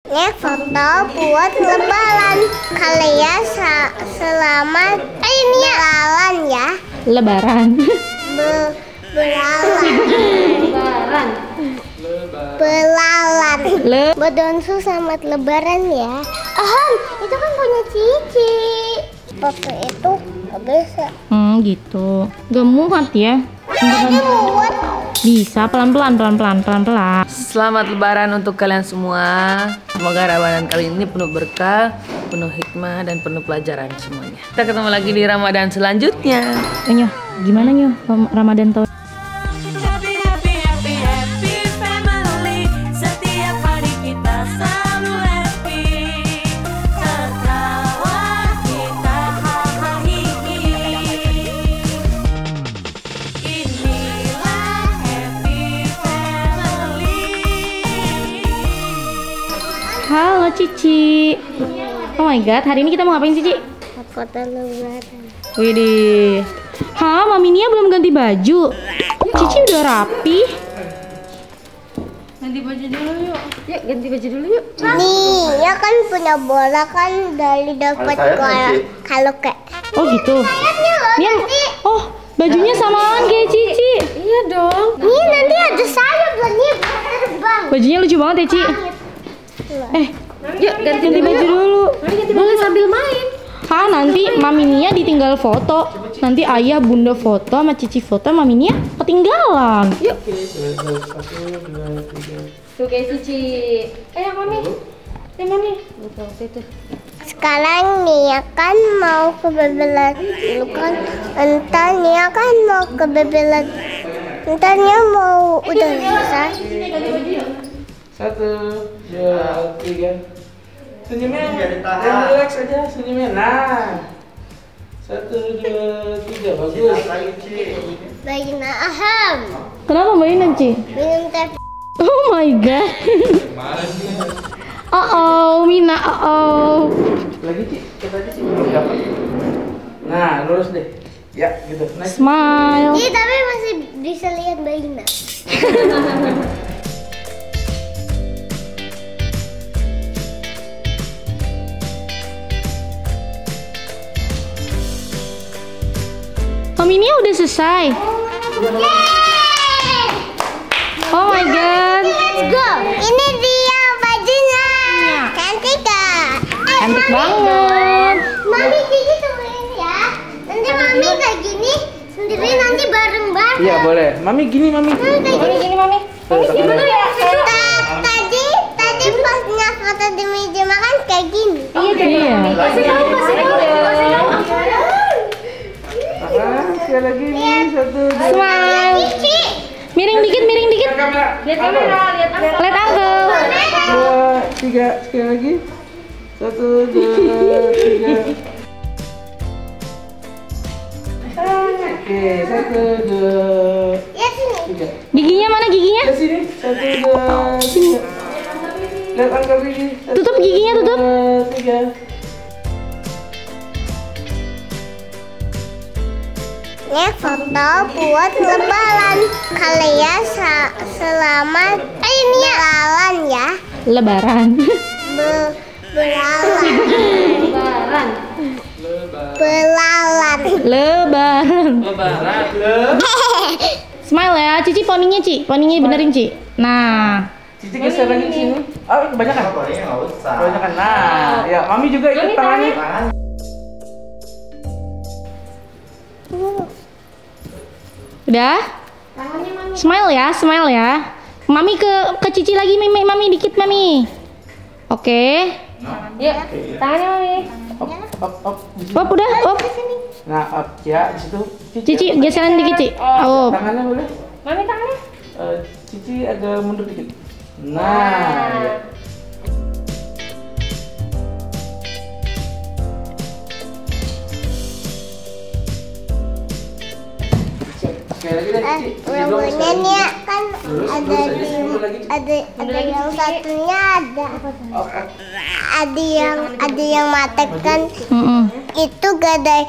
Ini foto buat lebaran. Kalian selamat belalan ya. Lebaran. Belalan. Bedonsu selamat lebaran ya. Itu kan punya Cici. Foto itu nggak bisa. Gitu. Gak muat ya? Ini muat. Bisa pelan-pelan. Selamat lebaran untuk kalian semua. Semoga Ramadan kali ini penuh berkah, penuh hikmah, dan penuh pelajaran semuanya. Kita ketemu lagi di Ramadan selanjutnya. Nyoh, gimana Nyoh Ramadan tahun? Halo Cici. Oh my god, hari ini kita mau ngapain Cici? Foto lebaran. Widih. Mami Nia belum ganti baju. Cici udah rapi. Ganti baju dulu yuk. Yuk ganti baju dulu yuk. Nih, ya kan punya bola kan dari dapat kalau kayak. Oh gitu. Nia, bajunya samaan kayak Cici. Iya dong. Nih nanti ada sayap nih terbang. Bajunya lucu banget ya Ci. Yuk ganti baju dulu. Boleh sambil main. Nanti Mami Nia ditinggal foto. Nanti ayah bunda foto sama Cici foto, Mami Nia ketinggalan. Yuk. Tuh kayak Cici. Mami. Mami. Betul. Sekarang Nia kan mau ke bebelan dulu kan. Entar Nia kan mau ke bebelan. Entar Nia mau udah selesai. 1, 2, 3. Senyumnya relax aja senyumnya. Nah. 1, 2, 3. Bagus. Baina aham. Kenapa mainan Ci? Minum teh. Oh my god. Mina. Lagi Ci, kita aja Ci belum dapat. Nah, lurus deh. Ya, gitu. Nice. Smile. Iya, tapi masih bisa lihat Baina. Mami Nia udah selesai. Oh my god. Let's go. Ini dia bajunya. Cantik gak? Cantik banget. Mami Cici tungguin ya. Nanti Mami kayak gini sendiri nanti bareng-bareng. Iya, boleh. Mami gini, Mami. Mami. Mami gimana ya? Tadi pasnya foto di meja makan kayak gini. Iya. Kasih tahu. Sekali lagi nih, 1, 2. Smile. Miring dikit. Lihat kamera. Lihat kamera, lihat angka. Lihat uncle. 2, 3. Sekali lagi. 1, 2, 3. Oke, 1, 2, Ya sini. 3. Giginya mana giginya? Ke sini. 1, 2, 3. Lihat angka gigi. Tutup giginya, tutup. 1, 2, 3. Ini foto buat lebaran. Kalian selamat belalan ya. Lebaran. Belalan. Smile ya, Cici poninya Ci. Poninya benerin Ci. Nah. Cici geser lagi sini. Oh, kebanyakan. Kebanyakan. Nah, ya, Mami juga ikut tangannya. Udah? Smile ya. Mami ke Cici lagi, Mami dikit Mami. Oke. Yuk, tangannya Mami. Up. Udah. Nah, up ya di situ. Cici geseran dikit Ci. Tangannya boleh? Mami tangannya. Cici agak mundur dikit. Nah. Ya. Rumahnya Nia kan ada yang satunya ada yang matek kan. Itu gak ada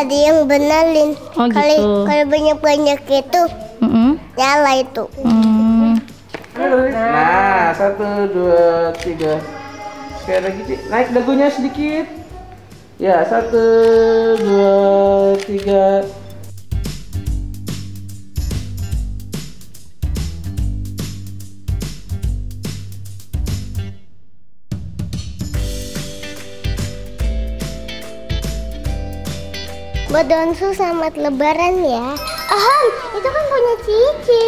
yang benerin. Kalau banyak itu nyala itu. Nah, 1, 2, 3. Sekali lagi Ci, naik dagunya sedikit. Ya, 1, 2, 3. Buat Donsu selamat lebaran ya. Aham, itu kan punya Cici.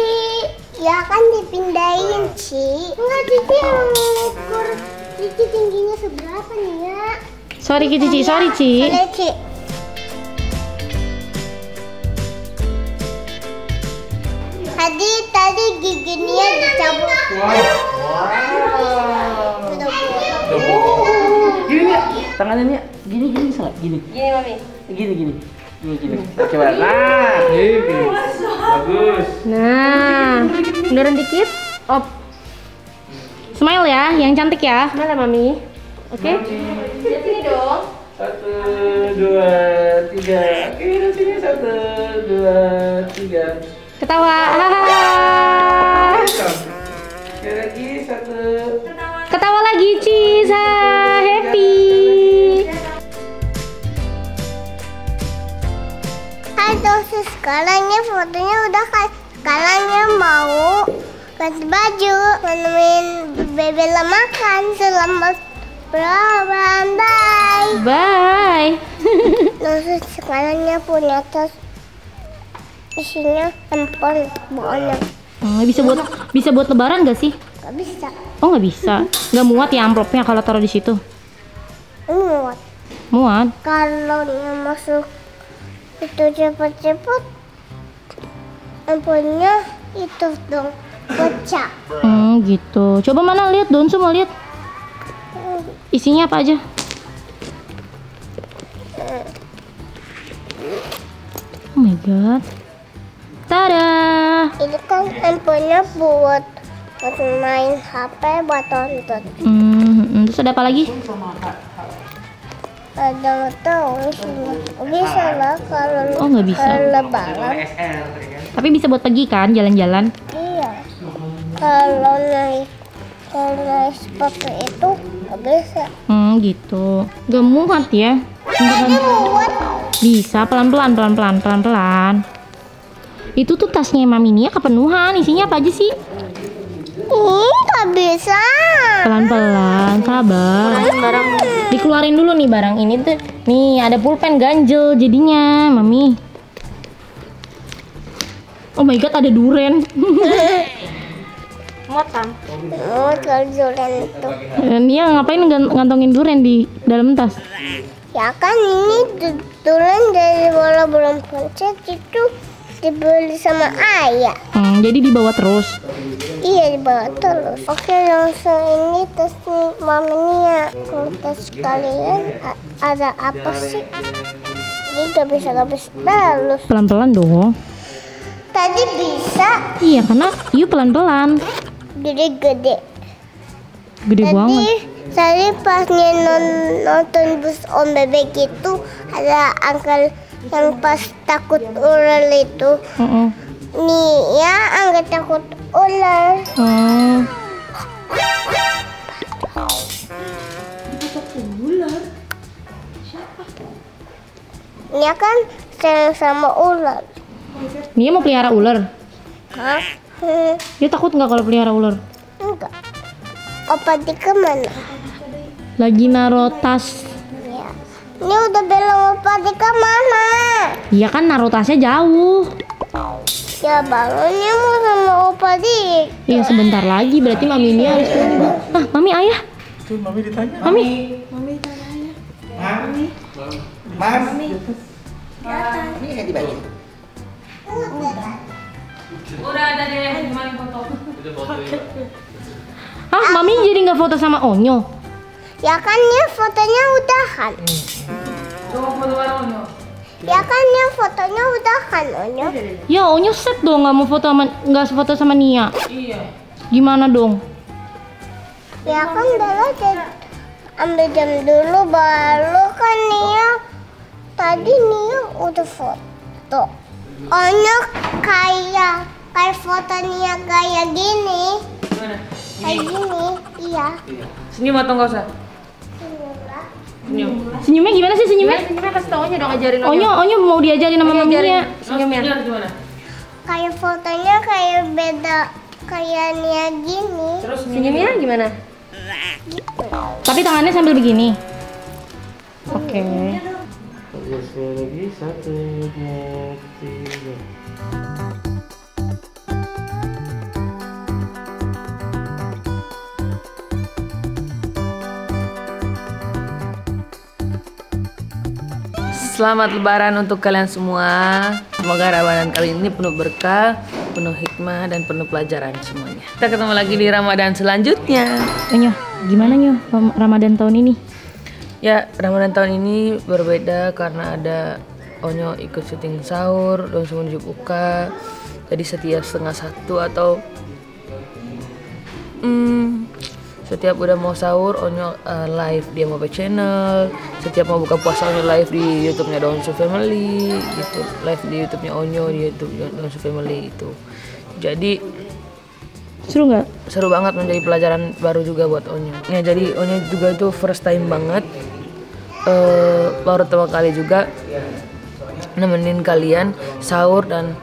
Ya kan dipindahin, Ci. Enggak, Cici yang mengukur Cici tingginya seberapa nih ya? Sorry Cici, sorry Ci. Boleh, Ci. Tadi gigi Nia dicabut. Udah buang. Gini Nia, tangannya Nia. Gini salah. Gini. Gini Mami. Gini. Coba. Nah, gini. Bagus. Nah, munduran dikit. Op. Smile ya, yang cantik ya. Mana Mami? Oke. Sini dong. 1, 2, 3. Oke, di sini 1, 2, 3. Ketawa. Hahaha. Sekali lagi 1. Ketawa lagi Ciza. Happy. Hai Donsu, sekarangnya fotonya udah kan. Sekarangnya mau ganti baju, menemuin Bebela makan. Selamat lebaran, bye. Bye. Donsu sekarangnya punya tas, isinya handphone banyak. Bisa buat lebaran gak sih? Gak bisa. Oh nggak bisa. Nggak muat ya amplopnya kalau taruh di situ. Muat. Muat. Kalau yang masuk itu cepat-cepat, handphonenya itu dong pecah. Gitu. Coba mana lihat, Donsu mau lihat. Isinya apa aja? Oh my god. Tada. Ini kan handphonenya buat main HP, buat nonton. Terus ada apa lagi? Ada nggak tahu sih. Bisa lah kalau Oh, nggak bisa. kalau lebaran. Tapi bisa buat pergi kan, jalan-jalan. Iya. Kalau naik seperti itu nggak bisa. Gitu. Gak muat ya. Tadi buat Bisa pelan-pelan. Itu tuh tasnya Mami Nia kepenuhan. Isinya apa aja sih? nggak bisa. Pelan-pelan, sabar. Dikeluarin dulu nih barang ini tuh. Nih ada pulpen ganjel jadinya, Mami. Oh my god, ada duren. Oh, kalau durian itu. Nia ngapain ngantongin duren di dalam tas? Ya kan ini durian dari bola belum pencet itu dibeli sama ayah. Jadi dibawa terus. Iya, dibawa terus. Oke, langsung ini tas Mami Nia. Kalau tas kalian ada apa sih? Ini gak bisa terus. Pelan-pelan dong. Tadi bisa, Iya, karena yuk pelan-pelan. gede-gede. Gede banget. Tadi pas nonton bus Om Bebek itu ada uncle yang pas takut ular itu. Nih ya, angkat takut ular. Nia kan sayang sama ular. Nia mau pelihara ular. Hah? Dia takut nggak kalau pelihara ular? Enggak. Opa di kemana? Lagi naro tas. Ya. Ini udah bilang Opa di kemana? Iya kan naro tasnya jauh. Ya bangunnya mau sama Opa di. Iya sebentar lagi berarti Mami Nia harus tunggu. Mami ayah. Tuh, Mami ditanya. Mami. Ini ganti baju. Udah ada deh, gimana foto? Mami jadi nggak foto sama Onyo? Ya kan ya fotonya udahan. Coba foto bareng Onyo. Ya kan ya fotonya udahan, Onyo. Ya Onyo set dong nggak foto sama Nia. Iya. Gimana dong? Ya kan Bella ambil jam dulu baru kan Nia. Tadi Nia udah foto. Onyo kayak foto Nia kayak gini. Gimana? Kayak gini, iya. Sini motong gak usah. Senyumnya gimana sih senyumnya? Senyumnya kasih tau Onyo dong, ajarin Onyo mau diajarin sama maminya. Senyumnya gimana? Kayak fotonya kayak beda, kayak Nia gini. Terus senyumnya gimana? Tapi tangannya sambil begini. Oke. Sekali lagi, 1, 2, 3. Selamat Lebaran untuk kalian semua. Semoga Ramadan kali ini penuh berkah, penuh hikmah, dan penuh pelajaran semuanya. Kita ketemu lagi di Ramadan selanjutnya. Onyo, gimana Nyo Ramadan tahun ini? Ya, Ramadan tahun ini berbeda karena ada Onyo ikut syuting sahur, dan menuju buka. Jadi setiap setengah 1 atau setiap udah mau sahur, Onyo live di Mope Channel. Setiap mau buka puasa, Onyo live di YouTube-nya Daunsu Family gitu. Live di YouTube-nya Onyo, di YouTube Daunsu Family itu. Jadi Seru nggak? seru banget, menjadi pelajaran baru juga buat Onyo. Ya, jadi Onyo juga itu first time banget. Baru pertama kali juga nemenin kalian sahur dan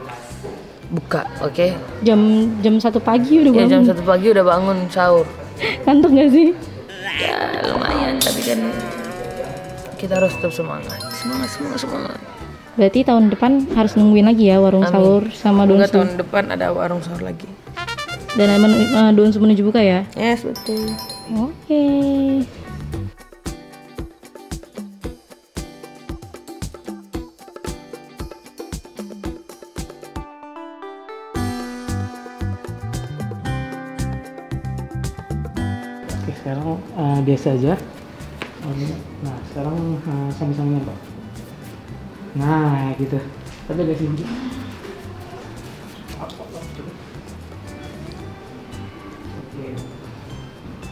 buka, oke? Jam 1 pagi udah Ya, bangun. jam 1 pagi udah bangun sahur. Kantuk nggak sih? Ya lumayan, tapi kan kita harus tetap semangat. Semangat. Berarti tahun depan harus nungguin lagi ya warung Amin. sahur sama Enggak, Daunsu. tahun depan ada warung sahur lagi. Dan Daunsu menuju buka ya? Yes, betul. Oke. Oke, sekarang biasa aja. Nah, sekarang sambung-sambungnya, Pak. Nah, gitu. Tapi agak sini. Oke.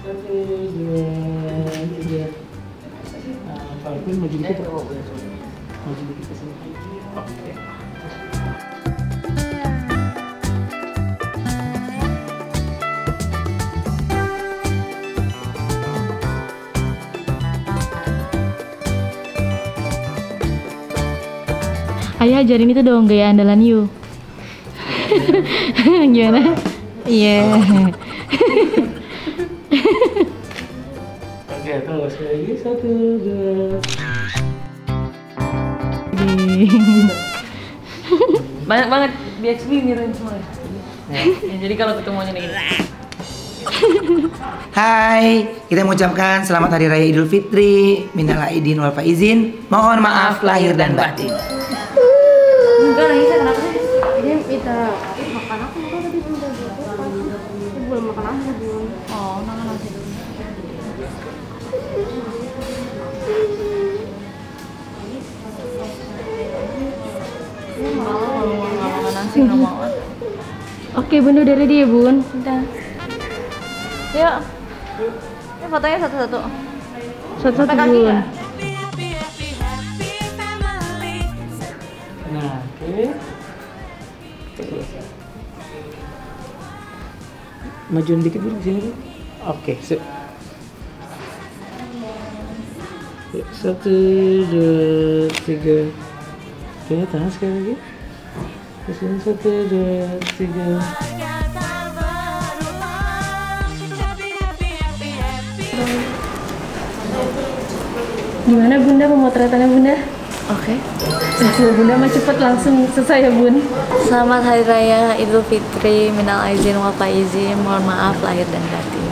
1, 2, 3. Pak Alvin maju dikit. Maju dikit ke sini. Oke. Ayo ajarin itu dong gaya andalan you. Gimana? Iya. Oke, tunggu sekali lagi. 1, 2. Banyak banget BXB mirin semua. Ya, jadi kalau ketemunya nih. Hai, kita mengucapkan selamat Hari Raya Idul Fitri, minal aidin wal faizin. Mohon maaf lahir dan batin. Enggak, nangis kenapa sih? Dia minta makan aku tadi sudah dia belum makan aku belum. Oh, makan nasi dulu. Makan nasi nggak mau. Oke bun, udah ready ya bun? Udah. Yuk. Ini fotonya satu-satu. Satu-satu bun. Nah, oke. Majuin dikit dulu ke sini dulu. Oke, sip. 1, 2, 3. Oke, tangan sekali lagi. Ke sini 1, 2, 3. Gimana bunda pemotretannya bunda? Oke. Bunda mah cepet langsung selesai ya bun. Selamat Hari Raya Idul Fitri, minal aizin wal faizin, mohon maaf lahir dan batin.